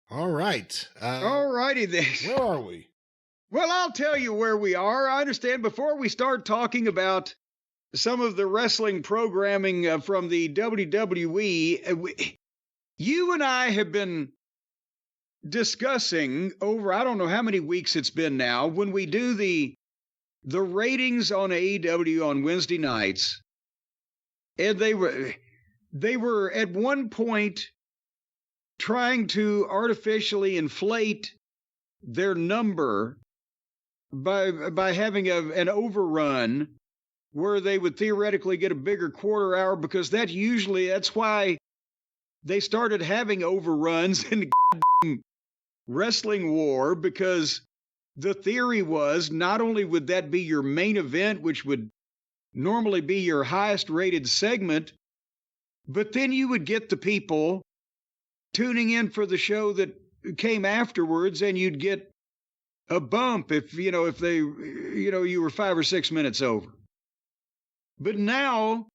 All right. All righty then. Where are we? Well, I'll tell you where we are. I understand before we start talking about some of the wrestling programming from the WWE, you and I have been discussing over, I don't know how many weeks it's been now, when we do the ratings on AEW on Wednesday nights, and they were at one point trying to artificially inflate their number by having an overrun where they would theoretically get a bigger quarter hour, because that's why they started having overruns in the wrestling war, because the theory was not only would that be your main event, which would normally be your highest rated segment, but then you would get the people tuning in for the show that came afterwards, and you'd get a bump if you were 5 or 6 minutes over. But now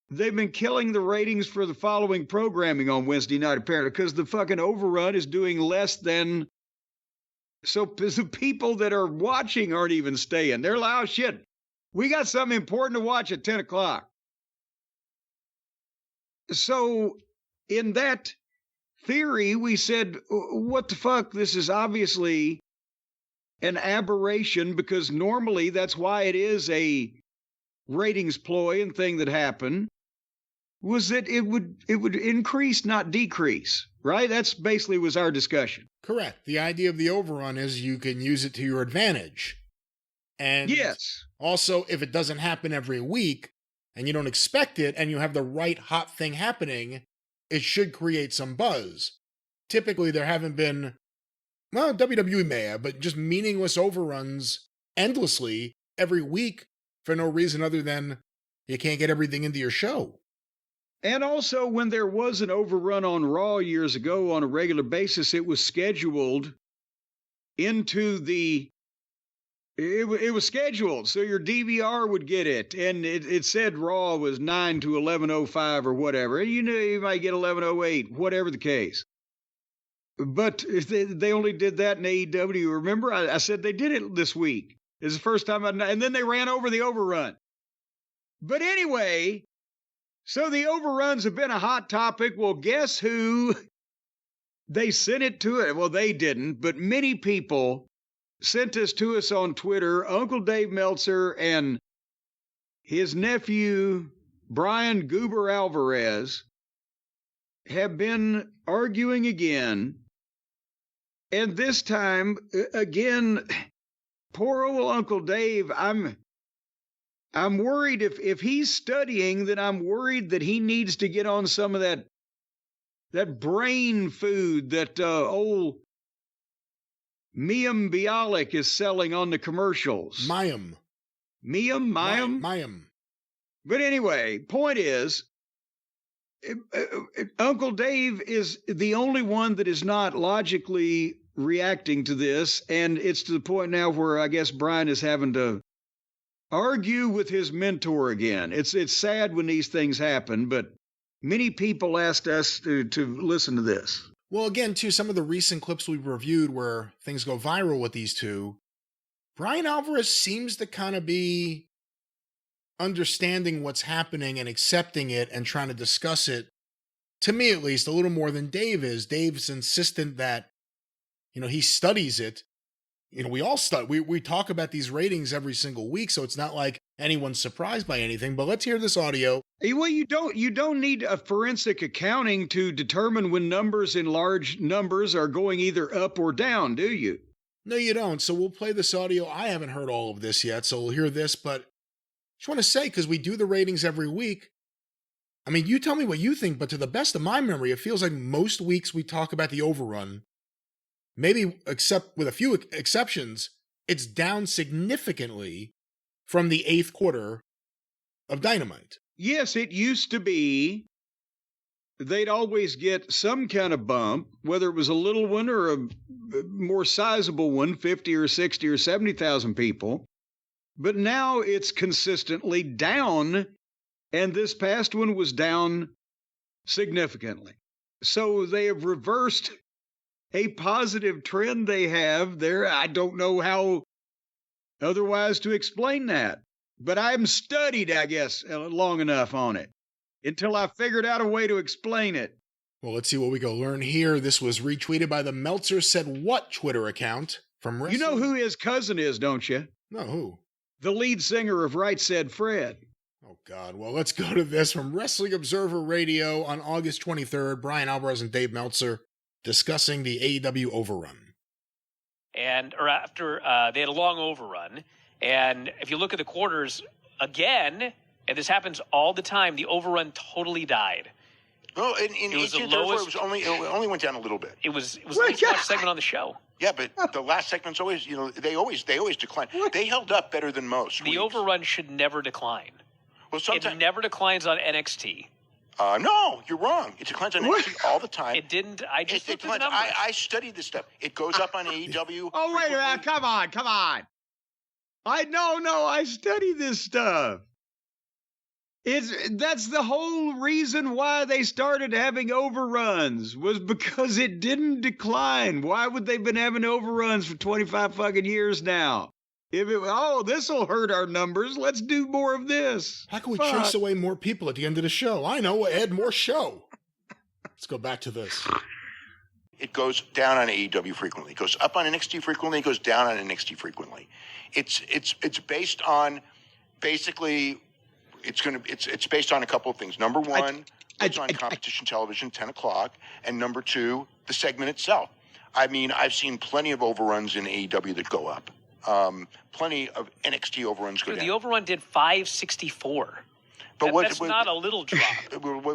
they've been killing the ratings for the following programming on Wednesday night, apparently, because the fucking overrun is doing less than. So the people that are watching aren't even staying. They're like, oh, shit, we got something important to watch at 10 o'clock. So in that theory, we said, what the fuck? This is obviously an aberration, because normally that's why it is a ratings ploy and thing that happened, was that it would increase, not decrease, right? That's basically was our discussion. Correct. The idea of the overrun is you can use it to your advantage. And yes, also, if it doesn't happen every week and you don't expect it and you have the right hot thing happening, it should create some buzz. Typically, there haven't been, well, WWE may have, but just meaningless overruns endlessly every week for no reason other than you can't get everything into your show. And also, when there was an overrun on Raw years ago on a regular basis, it was scheduled into the. It was scheduled, so your DVR would get it, and it said Raw was 9 to 11:05 or whatever. You know, you might get 11:08, whatever the case. But they only did that in AEW. Remember, I said they did it this week. It's the first time and then they ran over the overrun. But anyway, so the overruns have been a hot topic. Well, guess who they sent it to? Well, they didn't, but many people sent this to us on Twitter. Uncle Dave Meltzer and his nephew, Brian Goober Alvarez, have been arguing again. And this time, again, poor old Uncle Dave, I'm worried if he's studying, then I'm worried that he needs to get on some of that brain food that old Mayim Bialik is selling on the commercials. Mayim. But anyway, point is, Uncle Dave is the only one that is not logically reacting to this, and it's to the point now where I guess Brian is having to argue with his mentor again. It's sad when these things happen, but many people asked us to listen to this. Well, again, too, some of the recent clips we've reviewed where things go viral with these two, Bryan Alvarez seems to kind of be understanding what's happening and accepting it and trying to discuss it, to me at least, a little more than Dave is. Dave's insistent that, he studies it. We all study. We talk about these ratings every single week, so it's not like anyone's surprised by anything. But let's hear this audio. Well, you don't need a forensic accounting to determine when numbers in large numbers are going either up or down, do you? No, you don't. So we'll play this audio. I haven't heard all of this yet, so we'll hear this. But I just want to say, because we do the ratings every week, I mean, you tell me what you think, but to the best of my memory, it feels like most weeks we talk about the overrun. Maybe except with a few exceptions, it's down significantly from the 8th quarter of Dynamite. Yes, it used to be they'd always get some kind of bump, whether it was a little one or a more sizable one, 50 or 60 or 70,000 people. But now it's consistently down, and this past one was down significantly. So they have reversed a positive trend they have there. I don't know how otherwise to explain that. But I'm studied, I guess, long enough on it until I figured out a way to explain it. Well, let's see what we go learn here. This was retweeted by the Meltzer Said What Twitter account from You know who his cousin is, don't you? No, who? The lead singer of Right Said Fred. Oh, God. Well, let's go to this from Wrestling Observer Radio on August 23rd. Bryan Alvarez and Dave Meltzer discussing the AEW Overrun. Or after they had a long overrun. And if you look at the quarters again, and this happens all the time, the overrun totally died. Well, in 1834, it only went down a little bit. It was the least watched segment on the show. Yeah, but the last segment's always, they always decline. They held up better than most. The overrun should never decline. Well, sometimes it never declines on NXT. No, you're wrong. It declines on NXT all the time. It didn't. I just looked at the numbers. I studied this stuff. It goes up on AEW. Oh, wait a minute. Come on. I study this stuff. That's the whole reason why they started having overruns, was because it didn't decline. Why would they have been having overruns for 25 fucking years now? This will hurt our numbers. Let's do more of this. How can we chase away more people at the end of the show? I know, add more show. Let's go back to this. It goes down on AEW frequently. It goes up on NXT frequently. It goes down on NXT frequently. It's based on basically. It's based on a couple of things. Number one, it's on competition television, 10 o'clock, and number two, the segment itself. I mean, I've seen plenty of overruns in AEW that go up. Plenty of NXT overruns go down. The overrun did 564. But that's not a little drop.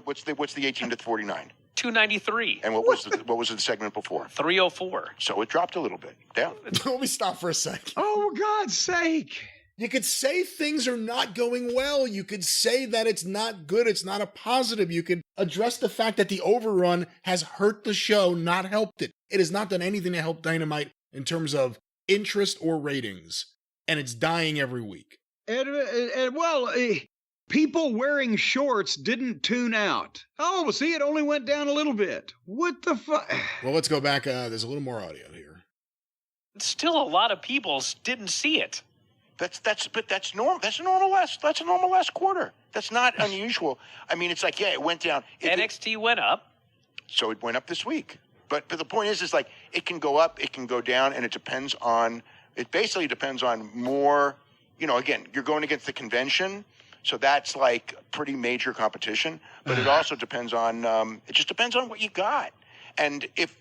What's the 18 to 49? 293. And what was the segment before? 304. So it dropped a little bit down. Let me stop for a second. Oh, for God's sake. You could say things are not going well. You could say that it's not good. It's not a positive. You could address the fact that the overrun has hurt the show, not helped it. It has not done anything to help Dynamite in terms of interest or ratings. And it's dying every week. People wearing shorts didn't tune out. Oh, well, see, it only went down a little bit. What the fuck? Well, let's go back. There's a little more audio here. Still, a lot of people didn't see it. That's normal. That's a normal last quarter. That's not unusual. I mean, it's like, it went down. NXT went up. So it went up this week. But the point is like, it can go up, it can go down, and it basically depends on more, again, you're going against the convention, so that's like pretty major competition, but it also depends on, it just depends on what you got. And if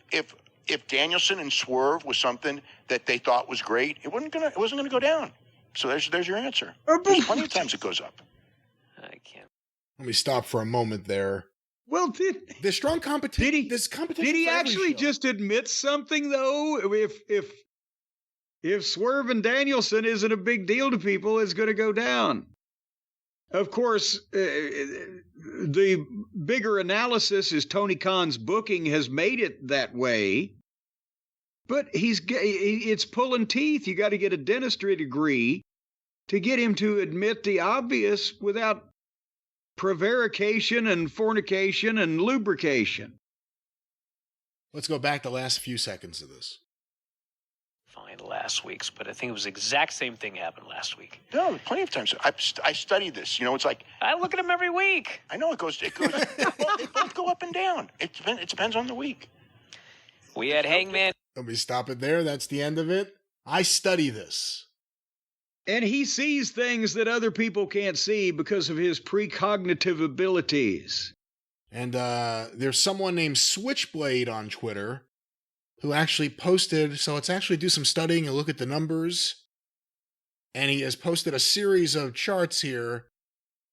Danielson and Swerve was something that they thought was great, it wasn't gonna go down. So there's your answer. There's plenty of times it goes up. I can't. Let me stop for a moment there. Well, there's strong competition. Did he actually just admit something though? If Swerve and Danielson isn't a big deal to people, it's going to go down. Of course, the bigger analysis is Tony Khan's booking has made it that way. But it's pulling teeth. You got to get a dentistry degree to get him to admit the obvious without prevarication and fornication and lubrication. Let's go back the last few seconds of this. Fine, last week's, but I think it was the exact same thing happened last week. No, plenty of times. I studied this. It's like I look at them every week. I know it goes. They both go up and down. It depends on the week. We had Hangman. Let me stop it there. That's the end of it. I study this. And he sees things that other people can't see because of his precognitive abilities. And there's someone named Switchblade on Twitter who actually posted, so let's actually do some studying and look at the numbers. And he has posted a series of charts here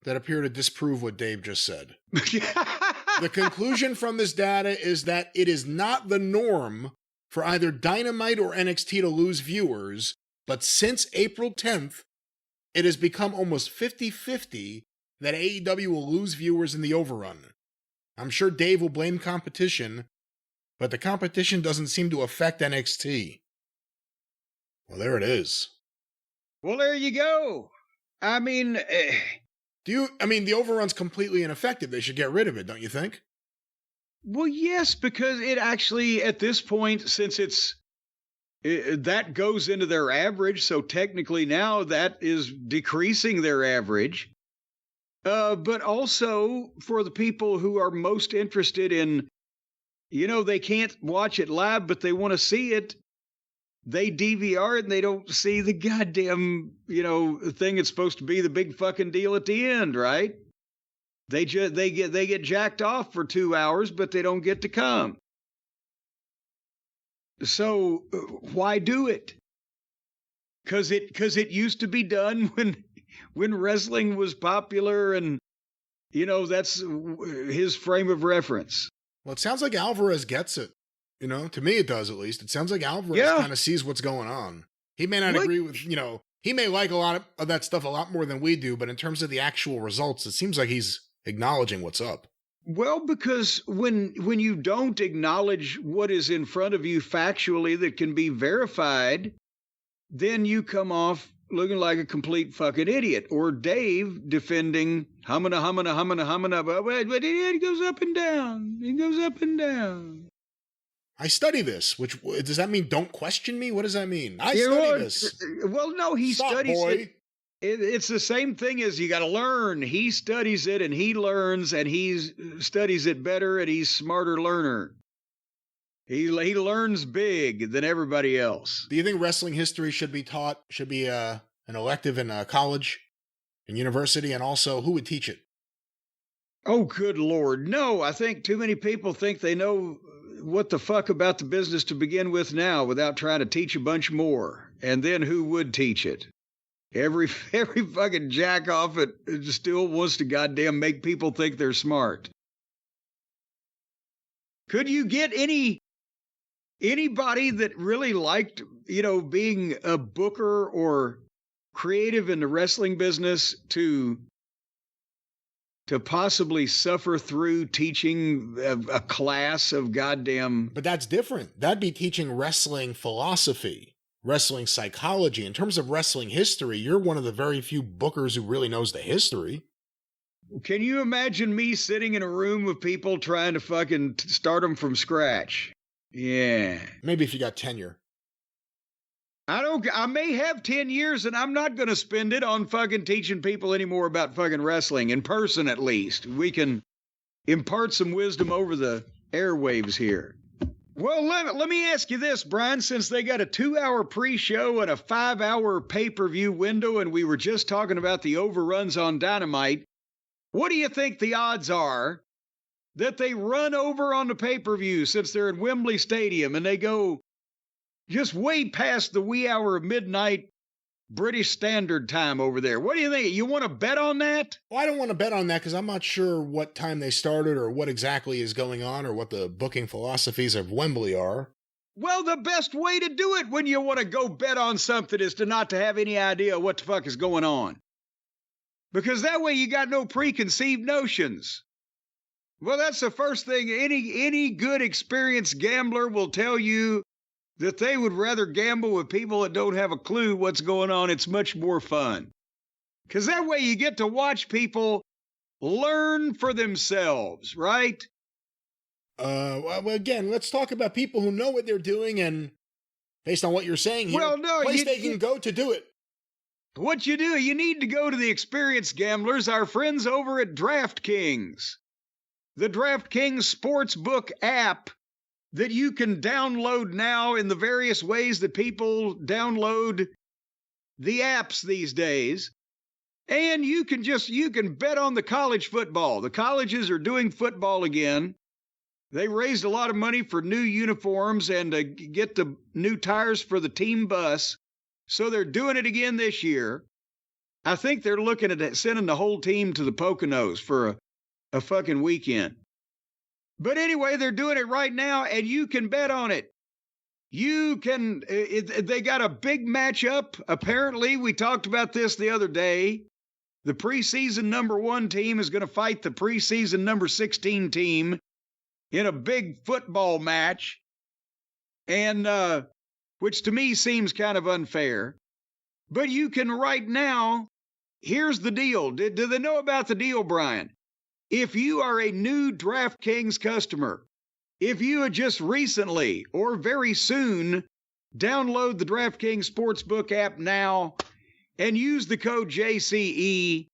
that appear to disprove what Dave just said. The conclusion from this data is that it is not the norm for either Dynamite or NXT to lose viewers, but since April 10th, it has become almost 50-50 that AEW will lose viewers in the overrun. I'm sure Dave will blame competition, but the competition doesn't seem to affect NXT. Well, there it is. Well, there you go. I mean... the overrun's completely ineffective. They should get rid of it, don't you think? Well, yes, because it actually, at this point, since that goes into their average, so technically now that is decreasing their average. But also for the people who are most interested in, they can't watch it live, but they want to see it. They DVR it and they don't see the goddamn, thing that's supposed to be the big fucking deal at the end, right? They get jacked off for 2 hours, but they don't get to come. So why do it? Because it used to be done when wrestling was popular, and that's his frame of reference. Well, it sounds like Alvarez gets it. To me it does, at least. It sounds like Alvarez kind of sees what's going on. He may not agree with, he may like a lot of that stuff a lot more than we do, but in terms of the actual results, it seems like he's acknowledging what's up. Well, because when you don't acknowledge what is in front of you factually that can be verified, then you come off looking like a complete fucking idiot. Or Dave defending humana, but it goes up and down. It goes up and down. I study this, which does that mean don't question me? What does that mean? I study this. Well, no, he studies it. It's the same thing as you got to learn. He studies it and he learns, and he studies it better, and he's smarter learner. He learns big than everybody else. Do you think wrestling history should be an elective in college and university? And also, who would teach it? Oh, good Lord. No, I think too many people think they know what the fuck about the business to begin with now without trying to teach a bunch more. And then who would teach it? Every fucking jack off it still wants to goddamn make people think they're smart. Could you get anybody that really liked, being a booker or creative in the wrestling business to possibly suffer through teaching a class of goddamn... But that's different. That'd be teaching wrestling philosophy, wrestling psychology. In terms of wrestling history, you're one of the very few bookers who really knows the history. Can you imagine me sitting in a room with people trying to fucking start them from scratch? Yeah. Maybe if you got tenure. I may have 10 years, and I'm not going to spend it on fucking teaching people anymore about fucking wrestling, in person at least. We can impart some wisdom over the airwaves here. Well, let me ask you this, Brian, since they got a 2-hour pre-show and a 5-hour pay-per-view window, and we were just talking about the overruns on Dynamite, what do you think the odds are that they run over on the pay-per-view since they're at Wembley Stadium and they go just way past the wee hour of midnight British Standard Time over there? What do you think? You want to bet on that? Well, I don't want to bet on that because I'm not sure what time they started or what exactly is going on or what the booking philosophies of Wembley are. Well, the best way to do it when you want to go bet on something is to not to have any idea what the fuck is going on. Because that way you got no preconceived notions. Well, that's the first thing. Any good experienced gambler will tell you that they would rather gamble with people that don't have a clue what's going on. It's much more fun. Because that way you get to watch people learn for themselves, right? Well, again, let's talk about people who know what they're doing, and based on what you're saying here, place they can go to do it. What you do, you need to go to the experienced gamblers, our friends over at DraftKings. The DraftKings Sportsbook app that you can download now in the various ways that people download the apps these days. And you can bet on the college football. The colleges are doing football again. They raised a lot of money for new uniforms and to get the new tires for the team bus. So they're doing it again this year. I think they're looking at sending the whole team to the Poconos for a fucking weekend. But anyway, they're doing it right now, and you can bet on it. You can, they got a big matchup. Apparently, we talked about this the other day. The preseason number 1 team is going to fight the preseason number 16 team in a big football match. And, which to me seems kind of unfair. But you can right now, here's the deal. Do they know about the deal, Brian? If you are a new DraftKings customer, if you had just recently or very soon download the DraftKings Sportsbook app now and use the code JCE.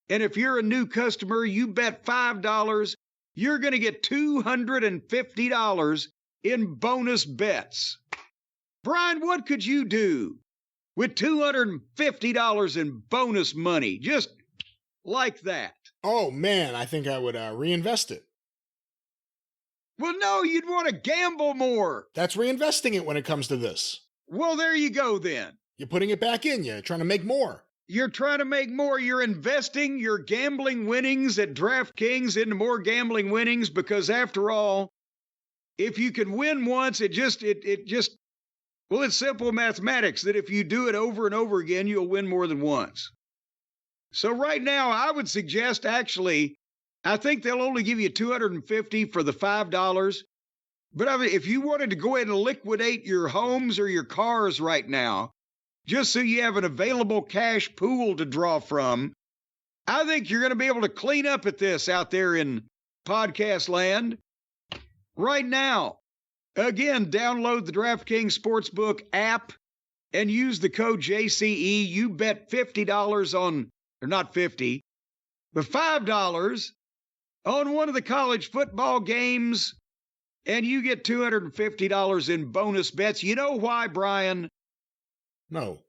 And if you're a new customer, you bet $5, you're going to get $250 in bonus bets. Brian, what could you do with $250 in bonus money? Just like that. Oh, man, I think I would reinvest it. Well, no, you'd want to gamble more. That's reinvesting it when it comes to this. Well, there you go then. You're putting it back in. You're trying to make more. You're trying to make more. You're investing your gambling winnings at DraftKings into more gambling winnings because, after all, if you can win once, well, it's simple mathematics that if you do it over and over again, you'll win more than once. So right now, I would suggest actually, I think they'll only give you $250 for the $5. But I mean, if you wanted to go ahead and liquidate your homes or your cars right now, just so you have an available cash pool to draw from, I think you're going to be able to clean up at this out there in podcast land right now. Again, download the DraftKings Sportsbook app and use the code JCE. You bet $50 on, or not 50, but $5 on one of the college football games, and you get $250 in bonus bets. You know why, Brian? No.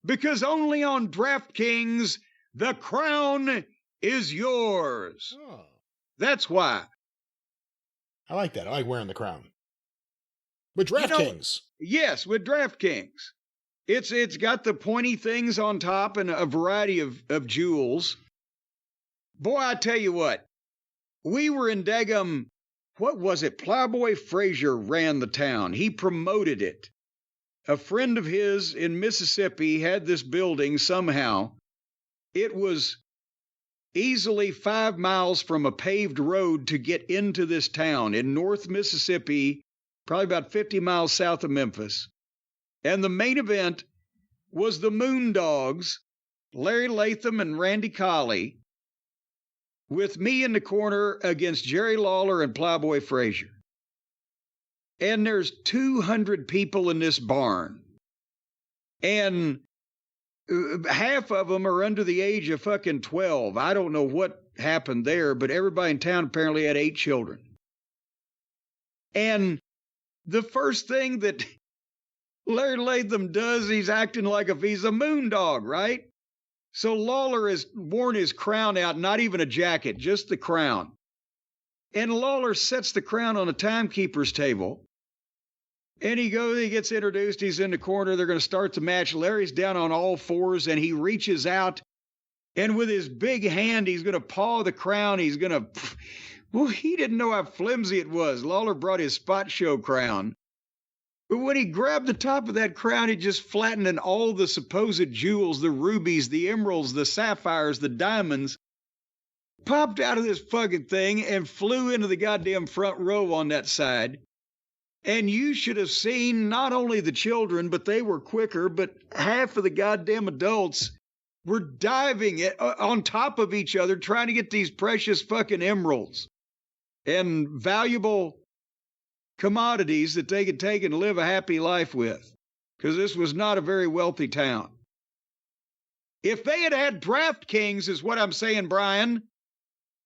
Because only on DraftKings, the crown is yours. Oh. That's why. I like that. I like wearing the crown. With DraftKings. Yes, with DraftKings. It's got the pointy things on top and a variety of jewels. Boy, I tell you what. We were in Daggum, what was it? Plowboy Frazier ran the town. He promoted it. A friend of his in Mississippi had this building somehow. It was easily 5 miles from a paved road to get into this town in North Mississippi, probably about 50 miles south of Memphis. And the main event was the Moondogs, Larry Latham and Randy Colley, with me in the corner against Jerry Lawler and Plowboy Frazier. And there's 200 people in this barn. And half of them are under the age of fucking 12. I don't know what happened there, but everybody in town apparently had 8 children. And the first thing that Larry Latham does, he's acting like if he's a moondog, right? So Lawler has worn his crown out, not even a jacket, just the crown. And Lawler sets the crown on a timekeeper's table. And he gets introduced, he's in the corner, they're going to start the match. Larry's down on all fours, and he reaches out, and with his big hand, he's going to paw the crown. He's going to, well, he didn't know how flimsy it was. Lawler brought his spot show crown. But when he grabbed the top of that crown, it just flattened, and all the supposed jewels, the rubies, the emeralds, the sapphires, the diamonds, popped out of this fucking thing and flew into the goddamn front row on that side. And you should have seen not only the children, but they were quicker, but half of the goddamn adults were diving on top of each other, trying to get these precious fucking emeralds and valuable commodities that they could take and live a happy life with, because this was not a very wealthy town. If they had had DraftKings, is what I'm saying, Brian,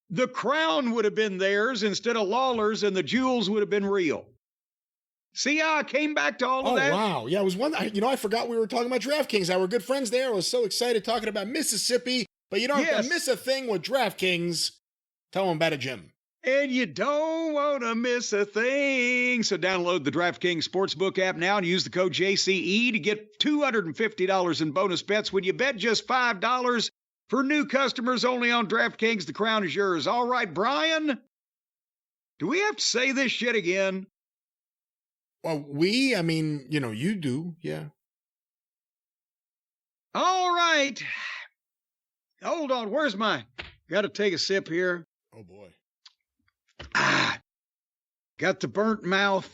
the crown would have been theirs instead of Lawler's, and the jewels would have been real. See how I came back to all of that? Oh, wow. Yeah, it was one. I forgot we were talking about DraftKings. Our good friends there. I was so excited talking about Mississippi, but you don't have to miss a thing with DraftKings. Tell them about it, Jim. And you don't want to miss a thing. So download the DraftKings Sportsbook app now and use the code JCE to get $250 in bonus bets when you bet just $5 for new customers only on DraftKings. The crown is yours. All right, Brian, do we have to say this shit again? Well, you do, yeah. All right. Hold on, got to take a sip here. Oh, boy. Got the burnt mouth.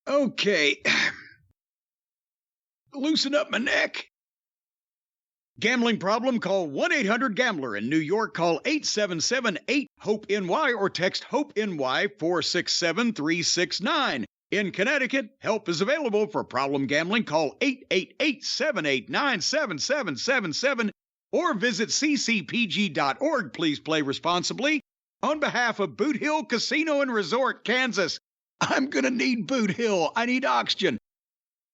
Okay. Loosen up my neck. Gambling problem? Call 1-800-GAMBLER. In New York, call 877-8-HOPE-NY or text HOPE-NY 467-369. In Connecticut, help is available for problem gambling. Call 888-789-7777 or visit ccpg.org. Please play responsibly. On behalf of Boot Hill Casino and Resort, Kansas, I'm going to need Boot Hill. I need oxygen.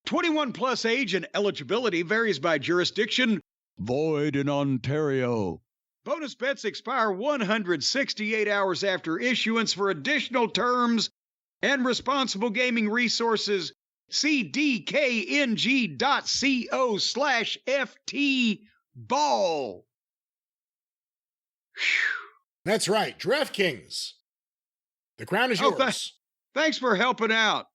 21 plus age and eligibility varies by jurisdiction. Void in Ontario. Bonus bets expire 168 hours after issuance. For additional terms and responsible gaming resources, see dkng.co/ftball. That's right. DraftKings. The crown is yours. Thanks for helping out.